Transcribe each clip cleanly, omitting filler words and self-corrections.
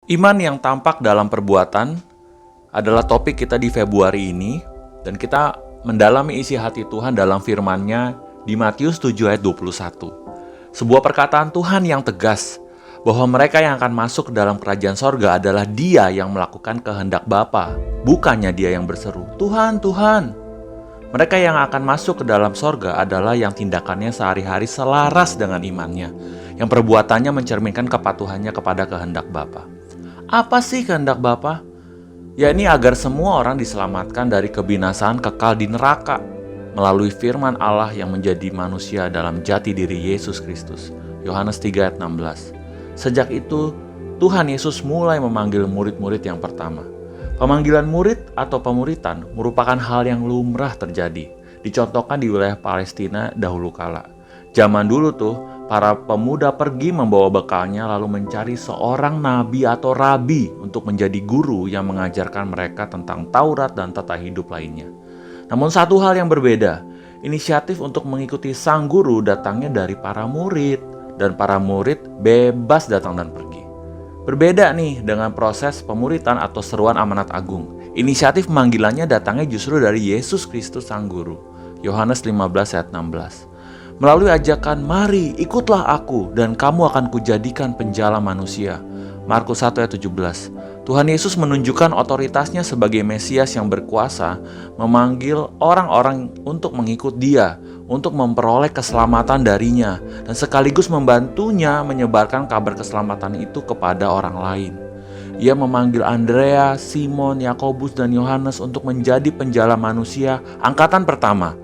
Iman yang tampak dalam perbuatan adalah topik kita di Februari ini, dan kita mendalami isi hati Tuhan dalam firman-Nya di Matius 7 ayat 21. Sebuah perkataan Tuhan yang tegas bahwa mereka yang akan masuk ke dalam kerajaan sorga adalah Dia yang melakukan kehendak Bapa, bukannya Dia yang berseru, "Tuhan, Tuhan." Mereka yang akan masuk ke dalam sorga adalah yang tindakannya sehari-hari selaras dengan imannya, yang perbuatannya mencerminkan kepatuhannya kepada kehendak Bapa. Apa sih kehendak Bapa? Yakni agar semua orang diselamatkan dari kebinasaan kekal di neraka melalui firman Allah yang menjadi manusia dalam jati diri Yesus Kristus. Yohanes 3 ayat 16. Sejak itu, Tuhan Yesus mulai memanggil murid-murid yang pertama. Pemanggilan murid atau pemuritan merupakan hal yang lumrah terjadi, dicontohkan di wilayah Palestina dahulu kala. Zaman dulu tuh, para pemuda pergi membawa bekalnya lalu mencari seorang nabi atau rabi untuk menjadi guru yang mengajarkan mereka tentang Taurat dan tata hidup lainnya. Namun satu hal yang berbeda, inisiatif untuk mengikuti sang guru datangnya dari para murid, dan para murid bebas datang dan pergi. Berbeda nih dengan proses pemuritan atau seruan amanat agung. Inisiatif pemanggilannya datangnya justru dari Yesus Kristus sang guru. Yohanes 15 ayat 16. Melalui ajakan, "Mari, ikutlah aku, dan kamu akan kujadikan penjala manusia." Markus 1 ayat 17. Tuhan Yesus menunjukkan otoritasnya sebagai Mesias yang berkuasa, memanggil orang-orang untuk mengikut Dia, untuk memperoleh keselamatan darinya, dan sekaligus membantunya menyebarkan kabar keselamatan itu kepada orang lain. Ia memanggil Andrea, Simon, Yakobus, dan Yohanes untuk menjadi penjala manusia angkatan pertama.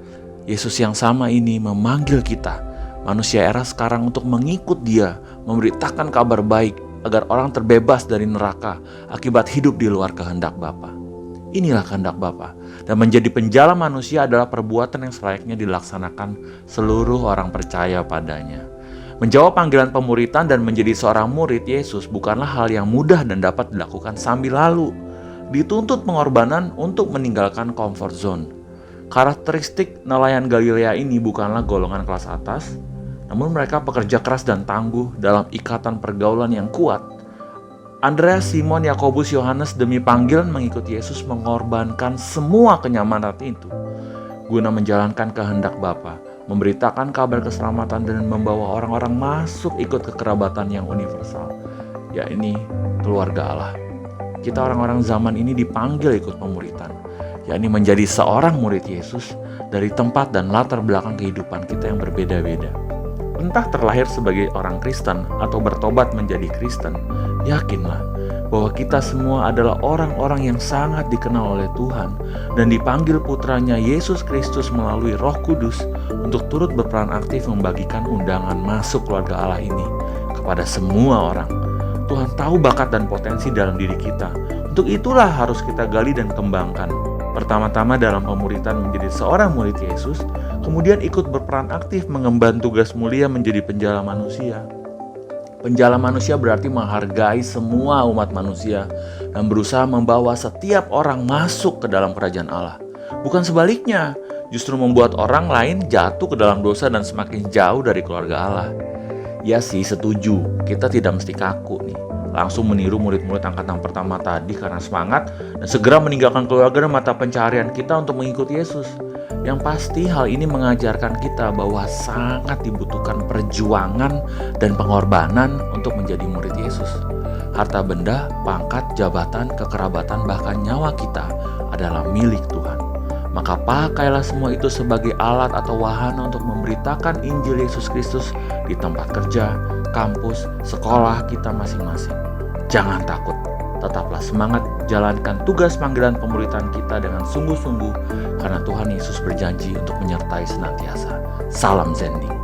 Yesus yang sama ini memanggil kita, manusia era sekarang, untuk mengikut Dia, memberitakan kabar baik agar orang terbebas dari neraka akibat hidup di luar kehendak Bapa. Inilah kehendak Bapa, dan menjadi penjala manusia adalah perbuatan yang selayaknya dilaksanakan seluruh orang percaya padanya. Menjawab panggilan pemuritan dan menjadi seorang murid Yesus bukanlah hal yang mudah dan dapat dilakukan sambil lalu. Dituntut pengorbanan untuk meninggalkan comfort zone. Karakteristik nelayan Galilea ini bukanlah golongan kelas atas, namun mereka pekerja keras dan tangguh dalam ikatan pergaulan yang kuat. Andreas, Simon, Yakobus, Yohanes demi panggilan mengikuti Yesus mengorbankan semua kenyamanan itu guna menjalankan kehendak Bapa, memberitakan kabar keselamatan dan membawa orang-orang masuk ikut kekerabatan yang universal, yakni keluarga Allah. Kita orang-orang zaman ini dipanggil ikut pemuritan, yakni menjadi seorang murid Yesus dari tempat dan latar belakang kehidupan kita yang berbeda-beda. Entah terlahir sebagai orang Kristen atau bertobat menjadi Kristen, yakinlah bahwa kita semua adalah orang-orang yang sangat dikenal oleh Tuhan dan dipanggil putranya Yesus Kristus melalui Roh Kudus untuk turut berperan aktif membagikan undangan masuk keluarga Allah ini kepada semua orang. Tuhan tahu bakat dan potensi dalam diri kita. Untuk itulah harus kita gali dan kembangkan. Pertama-tama dalam pemuritan menjadi seorang murid Yesus, kemudian ikut berperan aktif mengemban tugas mulia menjadi penjala manusia. Penjala manusia berarti menghargai semua umat manusia dan berusaha membawa setiap orang masuk ke dalam kerajaan Allah. Bukan sebaliknya, justru membuat orang lain jatuh ke dalam dosa dan semakin jauh dari keluarga Allah. Ya sih, setuju, kita tidak mesti kaku nih, langsung meniru murid-murid angkatan pertama tadi karena semangat dan segera meninggalkan keluarga dan mata pencaharian kita untuk mengikuti Yesus. Yang pasti hal ini mengajarkan kita bahwa sangat dibutuhkan perjuangan dan pengorbanan untuk menjadi murid Yesus. Harta benda, pangkat, jabatan, kekerabatan, bahkan nyawa kita adalah milik Tuhan. Maka pakailah semua itu sebagai alat atau wahana untuk memberitakan Injil Yesus Kristus di tempat kerja, kampus, sekolah kita masing-masing. Jangan takut, tetaplah semangat jalankan tugas panggilan pemuritan kita dengan sungguh-sungguh karena Tuhan Yesus berjanji untuk menyertai senantiasa. Salam Zending.